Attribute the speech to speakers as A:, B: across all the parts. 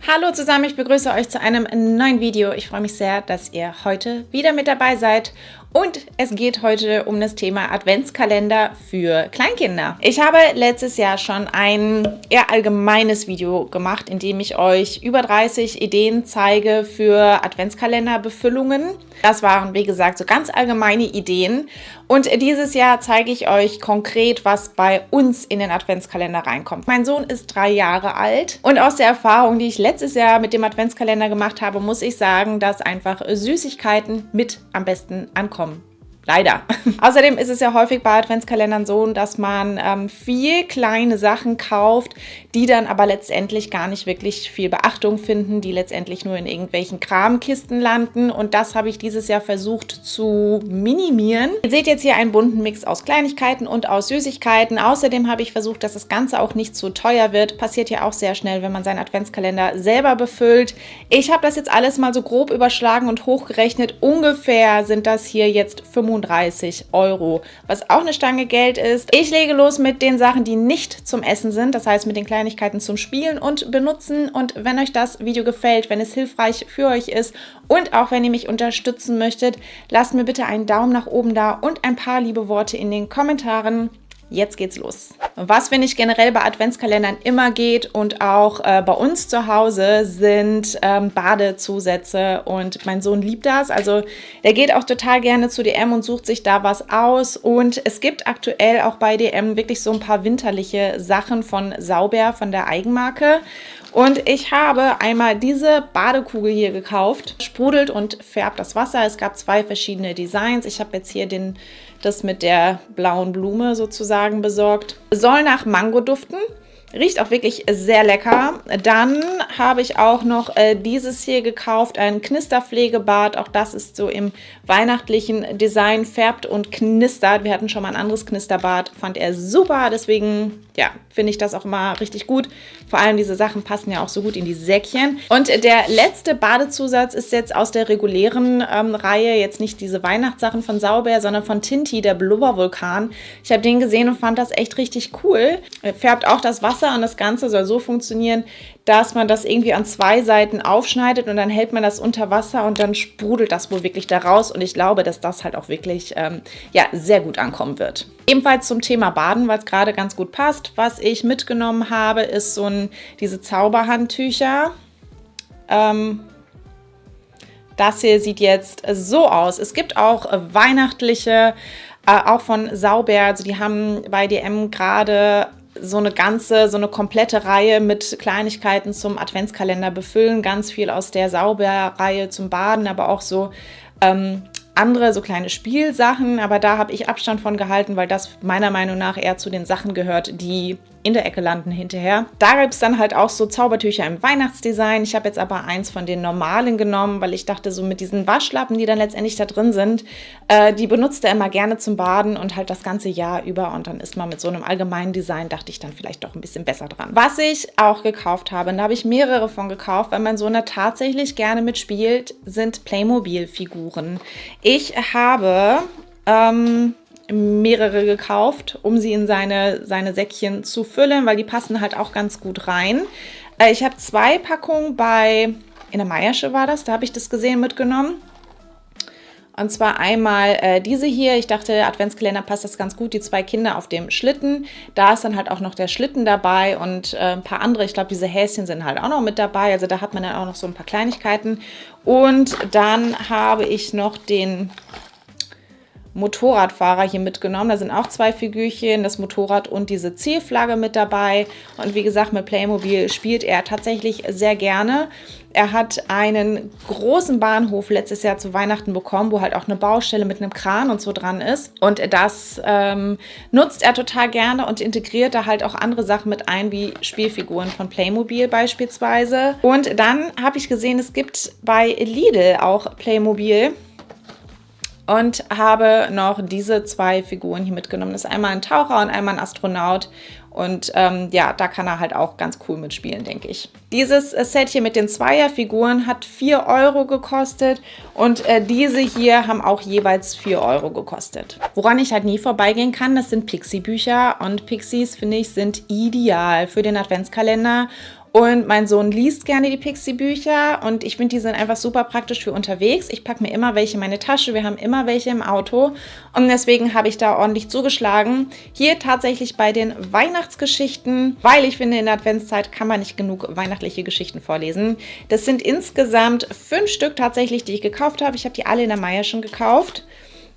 A: Hallo zusammen, ich begrüße euch zu einem neuen Video. Ich freue mich sehr, dass ihr heute wieder mit dabei seid. Und es geht heute um das Thema Adventskalender für Kleinkinder. Ich habe letztes Jahr schon ein eher allgemeines Video gemacht, in dem ich euch über 30 Ideen zeige für Adventskalenderbefüllungen. Das waren, wie gesagt, so ganz allgemeine Ideen. Und dieses Jahr zeige ich euch konkret, was bei uns in den Adventskalender reinkommt. Mein Sohn ist 3 Jahre alt und aus der Erfahrung, die ich letztes Jahr mit dem Adventskalender gemacht habe, muss ich sagen, dass einfach Süßigkeiten mit am besten ankommen. Leider. Außerdem ist es ja häufig bei Adventskalendern so, dass man viel kleine Sachen kauft, die dann aber letztendlich gar nicht wirklich viel Beachtung finden, die letztendlich nur in irgendwelchen Kramkisten landen. Und das habe ich dieses Jahr versucht zu minimieren. Ihr seht jetzt hier einen bunten Mix aus Kleinigkeiten und aus Süßigkeiten. Außerdem habe ich versucht, dass das Ganze auch nicht zu teuer wird. Passiert ja auch sehr schnell, wenn man seinen Adventskalender selber befüllt. Ich habe das jetzt alles mal so grob überschlagen und hochgerechnet. Ungefähr sind das hier jetzt 35 €, was auch eine Stange Geld ist. Ich lege los mit den Sachen, die nicht zum Essen sind, das heißt mit den Kleinigkeiten zum Spielen und Benutzen. Und wenn euch das Video gefällt, wenn es hilfreich für euch ist und auch wenn ihr mich unterstützen möchtet, lasst mir bitte einen Daumen nach oben da und ein paar liebe Worte in den Kommentaren. Jetzt geht's los. Was, finde ich, generell bei Adventskalendern immer geht und auch bei uns zu Hause, sind Badezusätze. Und mein Sohn liebt das. Also der geht auch total gerne zu DM und sucht sich da was aus. Und es gibt aktuell auch bei DM wirklich so ein paar winterliche Sachen von Sauber, von der Eigenmarke. Und ich habe einmal diese Badekugel hier gekauft. Sprudelt und färbt das Wasser. Es gab 2 verschiedene Designs. Ich habe jetzt hier das mit der blauen Blume sozusagen besorgt. Soll nach Mango duften. Riecht auch wirklich sehr lecker. Dann habe ich auch noch dieses hier gekauft, ein Knisterpflegebad. Auch das ist so im weihnachtlichen Design, färbt und knistert. Wir hatten schon mal ein anderes Knisterbad, fand er super. Deswegen, ja, finde ich das auch immer richtig gut. Vor allem diese Sachen passen ja auch so gut in die Säckchen. Und der letzte Badezusatz ist jetzt aus der regulären Reihe. Jetzt nicht diese Weihnachtssachen von Sauber, sondern von Tinti, der Blubbervulkan. Ich habe den gesehen und fand das echt richtig cool. Färbt auch das Wasser. Und das Ganze soll so funktionieren, dass man das irgendwie an 2 Seiten aufschneidet und dann hält man das unter Wasser und dann sprudelt das wohl wirklich da raus. Und ich glaube, dass das halt auch wirklich sehr gut ankommen wird. Ebenfalls zum Thema Baden, weil es gerade ganz gut passt. Was ich mitgenommen habe, ist diese Zauberhandtücher. Das hier sieht jetzt so aus. Es gibt auch weihnachtliche, auch von Sauber. Also die haben bei DM gerade so eine komplette Reihe mit Kleinigkeiten zum Adventskalender befüllen. Ganz viel aus der Sauber-Reihe zum Baden, aber auch so andere, so kleine Spielsachen. Aber da habe ich Abstand von gehalten, weil das meiner Meinung nach eher zu den Sachen gehört, die in der Ecke landen hinterher. Da gibt es dann halt auch so Zaubertücher im Weihnachtsdesign. Ich habe jetzt aber eins von den normalen genommen, weil ich dachte, so mit diesen Waschlappen, die dann letztendlich da drin sind, die benutzt er immer gerne zum Baden und halt das ganze Jahr über. Und dann ist man mit so einem allgemeinen Design, dachte ich, dann vielleicht doch ein bisschen besser dran. Was ich auch gekauft habe, und da habe ich mehrere von gekauft, weil mein Sohn da tatsächlich gerne mitspielt, sind Playmobil-Figuren. Ich habe mehrere gekauft, um sie in seine Säckchen zu füllen, weil die passen halt auch ganz gut rein. Ich habe 2 Packungen in der Meiersche war das, da habe ich das gesehen, mitgenommen. Und zwar einmal diese hier. Ich dachte, Adventskalender passt das ganz gut. Die 2 Kinder auf dem Schlitten. Da ist dann halt auch noch der Schlitten dabei und ein paar andere. Ich glaube, diese Häschen sind halt auch noch mit dabei. Also da hat man dann auch noch so ein paar Kleinigkeiten. Und dann habe ich noch den Motorradfahrer hier mitgenommen. Da sind auch 2 Figürchen, das Motorrad und diese Zielflagge mit dabei. Und wie gesagt, mit Playmobil spielt er tatsächlich sehr gerne. Er hat einen großen Bahnhof letztes Jahr zu Weihnachten bekommen, wo halt auch eine Baustelle mit einem Kran und so dran ist. Und das nutzt er total gerne und integriert da halt auch andere Sachen mit ein, wie Spielfiguren von Playmobil beispielsweise. Und dann habe ich gesehen, es gibt bei Lidl auch Playmobil. Und habe noch diese 2 Figuren hier mitgenommen. Das ist einmal ein Taucher und einmal ein Astronaut. Und da kann er halt auch ganz cool mitspielen, denke ich. Dieses Set hier mit den Zweierfiguren hat 4 € gekostet und diese hier haben auch jeweils 4 € gekostet. Woran ich halt nie vorbeigehen kann, das sind Pixie-Bücher und Pixies, finde ich, sind ideal für den Adventskalender. Und mein Sohn liest gerne die Pixie-Bücher und ich finde, die sind einfach super praktisch für unterwegs. Ich packe mir immer welche in meine Tasche, wir haben immer welche im Auto und deswegen habe ich da ordentlich zugeschlagen. Hier tatsächlich bei den Weihnachtsgeschichten, weil ich finde, in der Adventszeit kann man nicht genug weihnachtliche Geschichten vorlesen. Das sind insgesamt 5 Stück tatsächlich, die ich gekauft habe. Ich habe die alle in der Meierschen gekauft.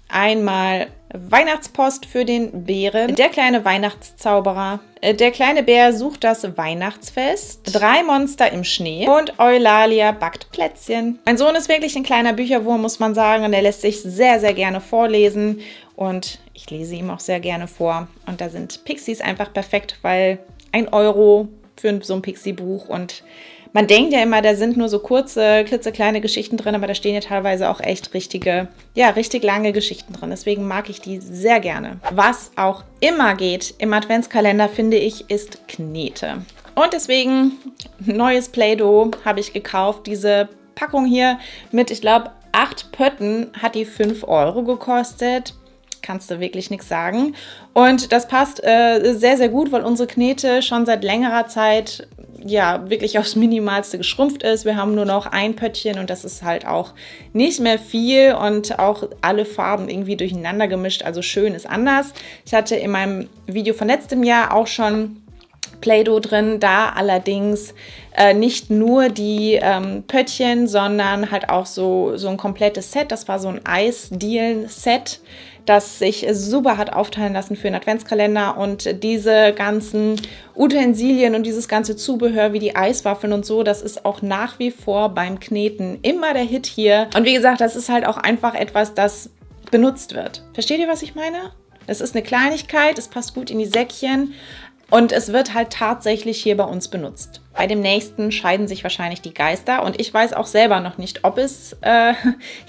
A: Einmal Weihnachtspost für den Bären, der kleine Weihnachtszauberer, der kleine Bär sucht das Weihnachtsfest, 3 Monster im Schnee und Eulalia backt Plätzchen. Mein Sohn ist wirklich ein kleiner Bücherwurm, muss man sagen, und er lässt sich sehr, sehr gerne vorlesen und ich lese ihm auch sehr gerne vor. Und da sind Pixies einfach perfekt, weil 1 Euro für so ein Pixie-Buch und man denkt ja immer, da sind nur so kurze, klitzekleine Geschichten drin, aber da stehen ja teilweise auch echt richtig lange Geschichten drin. Deswegen mag ich die sehr gerne. Was auch immer geht im Adventskalender, finde ich, ist Knete. Und deswegen neues Play-Doh habe ich gekauft. Diese Packung hier mit, ich glaube, 8 Pötten hat die 5 Euro gekostet. Kannst du wirklich nichts sagen. Und das passt sehr, sehr gut, weil unsere Knete schon seit längerer Zeit ja wirklich aufs Minimalste geschrumpft ist. Wir haben nur noch ein Pöttchen und das ist halt auch nicht mehr viel und auch alle Farben irgendwie durcheinander gemischt. Also schön ist anders. Ich hatte in meinem Video von letztem Jahr auch schon Play-Doh drin, da allerdings nicht nur die Pöttchen, sondern halt auch so ein komplettes Set. Das war so ein Eisdielen-Set, das sich super hat aufteilen lassen für einen Adventskalender und diese ganzen Utensilien und dieses ganze Zubehör wie die Eiswaffeln und so, das ist auch nach wie vor beim Kneten immer der Hit hier. Und wie gesagt, das ist halt auch einfach etwas, das benutzt wird. Versteht ihr, was ich meine? Es ist eine Kleinigkeit, es passt gut in die Säckchen und es wird halt tatsächlich hier bei uns benutzt. Bei dem nächsten scheiden sich wahrscheinlich die Geister und ich weiß auch selber noch nicht, ob es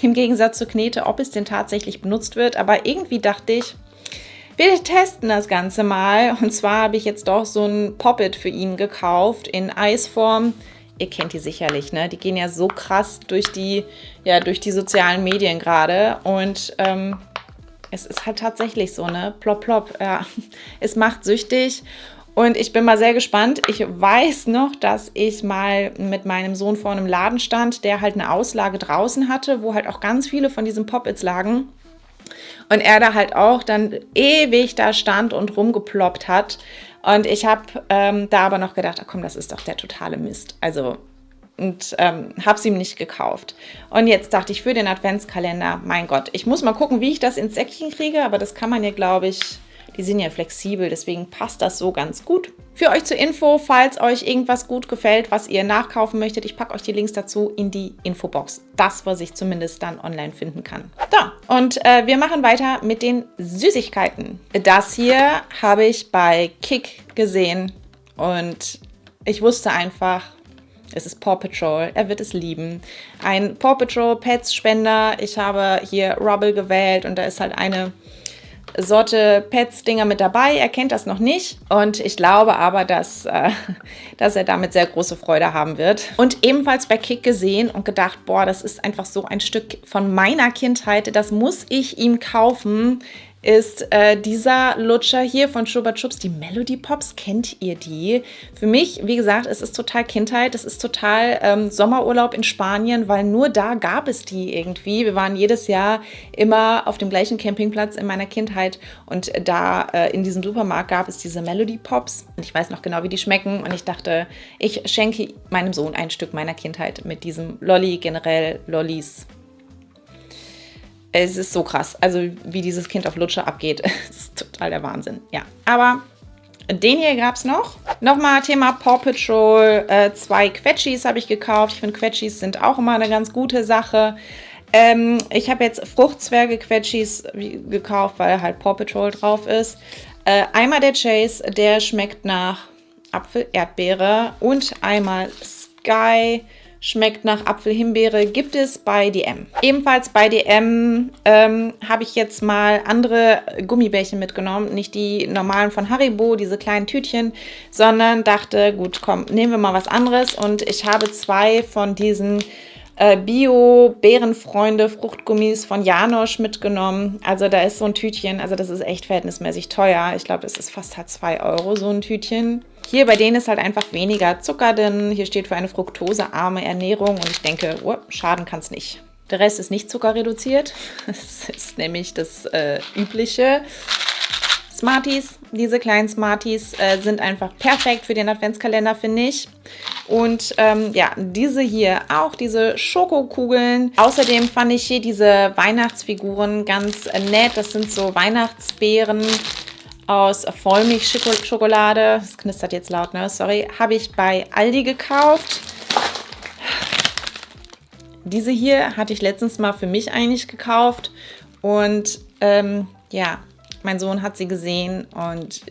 A: im Gegensatz zur Knete, ob es denn tatsächlich benutzt wird. Aber irgendwie dachte ich, wir testen das Ganze mal. Und zwar habe ich jetzt doch so ein Pop-It für ihn gekauft in Eisform. Ihr kennt die sicherlich, ne? Die gehen ja so krass durch die sozialen Medien gerade und es ist halt tatsächlich so, ne? Plop, plop. Ja. Es macht süchtig. Und ich bin mal sehr gespannt. Ich weiß noch, dass ich mal mit meinem Sohn vor einem Laden stand, der halt eine Auslage draußen hatte, wo halt auch ganz viele von diesen Pop-Its lagen. Und er da halt auch dann ewig da stand und rumgeploppt hat. Und ich habe da aber noch gedacht, ach komm, das ist doch der totale Mist. Also, und habe es ihm nicht gekauft. Und jetzt dachte ich, für den Adventskalender, mein Gott, ich muss mal gucken, wie ich das ins Säckchen kriege. Aber das kann man ja, glaube ich... Die sind ja flexibel, deswegen passt das so ganz gut. Für euch zur Info, falls euch irgendwas gut gefällt, was ihr nachkaufen möchtet, ich packe euch die Links dazu in die Infobox. Das, was ich zumindest dann online finden kann. So, und wir machen weiter mit den Süßigkeiten. Das hier habe ich bei Kick gesehen und ich wusste einfach, es ist Paw Patrol, er wird es lieben. Ein Paw Patrol Pets Spender. Ich habe hier Rubble gewählt und da ist halt eine Sorte Pets-Dinger mit dabei. Er kennt das noch nicht und ich glaube aber, dass er damit sehr große Freude haben wird. Und ebenfalls bei Kick gesehen und gedacht, boah, das ist einfach so ein Stück von meiner Kindheit, das muss ich ihm kaufen, ist dieser Lutscher hier von Chupa Chups, die Melody Pops. Kennt ihr die? Für mich, wie gesagt, es ist total Kindheit. Es ist total Sommerurlaub in Spanien, weil nur da gab es die irgendwie. Wir waren jedes Jahr immer auf dem gleichen Campingplatz in meiner Kindheit und da in diesem Supermarkt gab es diese Melody Pops. Und ich weiß noch genau, wie die schmecken und ich dachte, ich schenke meinem Sohn ein Stück meiner Kindheit mit diesem Lolli, generell Lollis. Es ist so krass, also wie dieses Kind auf Lutscher abgeht, das ist total der Wahnsinn. Ja, aber den hier gab es noch. Nochmal Thema Paw Patrol, 2 Quetschis habe ich gekauft. Ich finde, Quetschis sind auch immer eine ganz gute Sache. Ich habe jetzt Fruchtzwerge-Quetschis gekauft, weil halt Paw Patrol drauf ist. Einmal der Chase, der schmeckt nach Apfel, Erdbeere und einmal Sky. Schmeckt nach Apfel-Himbeere, gibt es bei DM. Ebenfalls bei DM habe ich jetzt mal andere Gummibärchen mitgenommen. Nicht die normalen von Haribo, diese kleinen Tütchen, sondern dachte, gut, komm, nehmen wir mal was anderes. Und ich habe 2 von diesen Bio-Bärenfreunde Fruchtgummis von Janosch mitgenommen. Also da ist so ein Tütchen, also das ist echt verhältnismäßig teuer. Ich glaube, das ist fast halt 2 Euro, so ein Tütchen. Hier bei denen ist halt einfach weniger Zucker drin. Hier steht für eine fruktosearme Ernährung und ich denke, schaden kann es nicht. Der Rest ist nicht zuckerreduziert. Das ist nämlich das übliche. Smarties, diese kleinen Smarties sind einfach perfekt für den Adventskalender, finde ich. Und ja, diese hier auch, diese Schokokugeln. Außerdem fand ich hier diese Weihnachtsfiguren ganz nett. Das sind so Weihnachtsbeeren aus Vollmilchschokolade. Das knistert jetzt laut, ne? Sorry. Habe ich bei Aldi gekauft. Diese hier hatte ich letztens mal für mich eigentlich gekauft. Und ja, mein Sohn hat sie gesehen und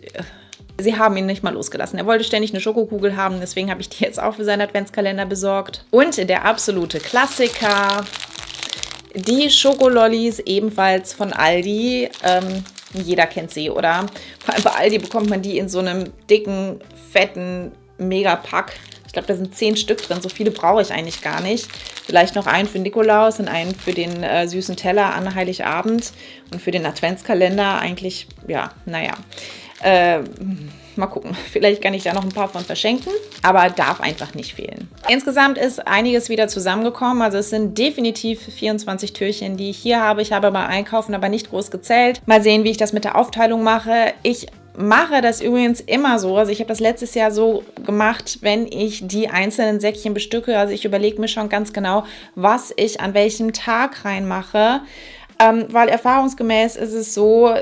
A: sie haben ihn nicht mal losgelassen. Er wollte ständig eine Schokokugel haben, deswegen habe ich die jetzt auch für seinen Adventskalender besorgt. Und der absolute Klassiker, die Schokolollis, ebenfalls von Aldi. Jeder kennt sie, oder? Vor allem bei Aldi bekommt man die in so einem dicken, fetten Megapack. Ich glaube, da sind 10 Stück drin. So viele brauche ich eigentlich gar nicht. Vielleicht noch einen für Nikolaus und einen für den süßen Teller an Heiligabend. Und für den Adventskalender eigentlich, ja, naja. Mal gucken. Vielleicht kann ich da noch ein paar von verschenken. Aber darf einfach nicht fehlen. Insgesamt ist einiges wieder zusammengekommen. Also es sind definitiv 24 Türchen, die ich hier habe. Ich habe beim Einkaufen aber nicht groß gezählt. Mal sehen, wie ich das mit der Aufteilung mache. Ich mache das übrigens immer so. Also ich habe das letztes Jahr so gemacht, wenn ich die einzelnen Säckchen bestücke. Also ich überlege mir schon ganz genau, was ich an welchem Tag reinmache. Weil erfahrungsgemäß ist es so,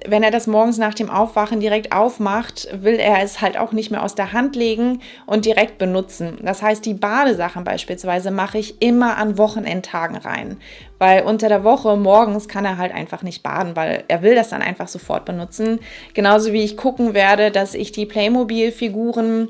A: wenn er das morgens nach dem Aufwachen direkt aufmacht, will er es halt auch nicht mehr aus der Hand legen und direkt benutzen. Das heißt, die Badesachen beispielsweise mache ich immer an Wochenendtagen rein. Weil unter der Woche morgens kann er halt einfach nicht baden, weil er will das dann einfach sofort benutzen. Genauso wie ich gucken werde, dass ich die Playmobil-Figuren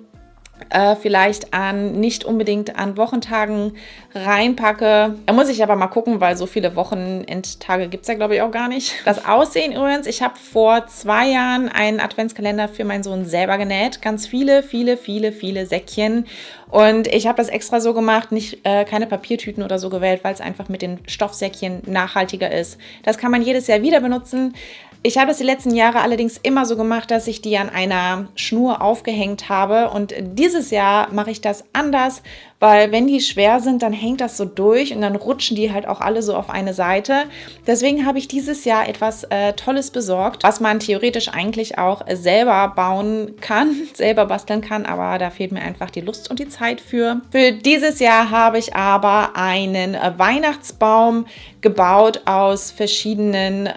A: vielleicht nicht unbedingt an Wochentagen reinpacke. Da muss ich aber mal gucken, weil so viele Wochenendtage gibt es ja, glaube ich, auch gar nicht. Das Aussehen übrigens, ich habe vor 2 Jahren einen Adventskalender für meinen Sohn selber genäht. Ganz viele Säckchen. Und ich habe das extra so gemacht, keine Papiertüten oder so gewählt, weil es einfach mit den Stoffsäckchen nachhaltiger ist. Das kann man jedes Jahr wieder benutzen. Ich habe das die letzten Jahre allerdings immer so gemacht, dass ich die an einer Schnur aufgehängt habe. Und dieses Jahr mache ich das anders, weil wenn die schwer sind, dann hängt das so durch und dann rutschen die halt auch alle so auf eine Seite. Deswegen habe ich dieses Jahr etwas Tolles besorgt, was man theoretisch eigentlich auch selber bauen kann, selber basteln kann, aber da fehlt mir einfach die Lust und die Zeit für. Für dieses Jahr habe ich aber einen Weihnachtsbaum gebaut aus verschiedenen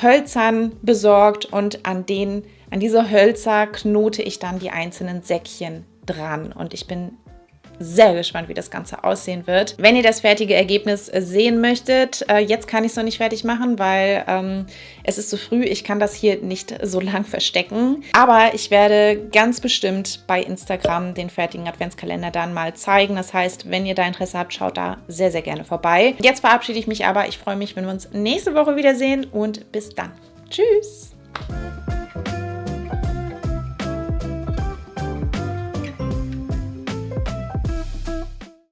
A: Hölzern besorgt und an diese Hölzer knote ich dann die einzelnen Säckchen dran und ich bin sehr gespannt, wie das Ganze aussehen wird. Wenn ihr das fertige Ergebnis sehen möchtet, jetzt kann ich es noch nicht fertig machen, weil es ist zu früh. Ich kann das hier nicht so lang verstecken. Aber ich werde ganz bestimmt bei Instagram den fertigen Adventskalender dann mal zeigen. Das heißt, wenn ihr da Interesse habt, schaut da sehr, sehr gerne vorbei. Jetzt verabschiede ich mich aber. Ich freue mich, wenn wir uns nächste Woche wiedersehen und bis dann. Tschüss!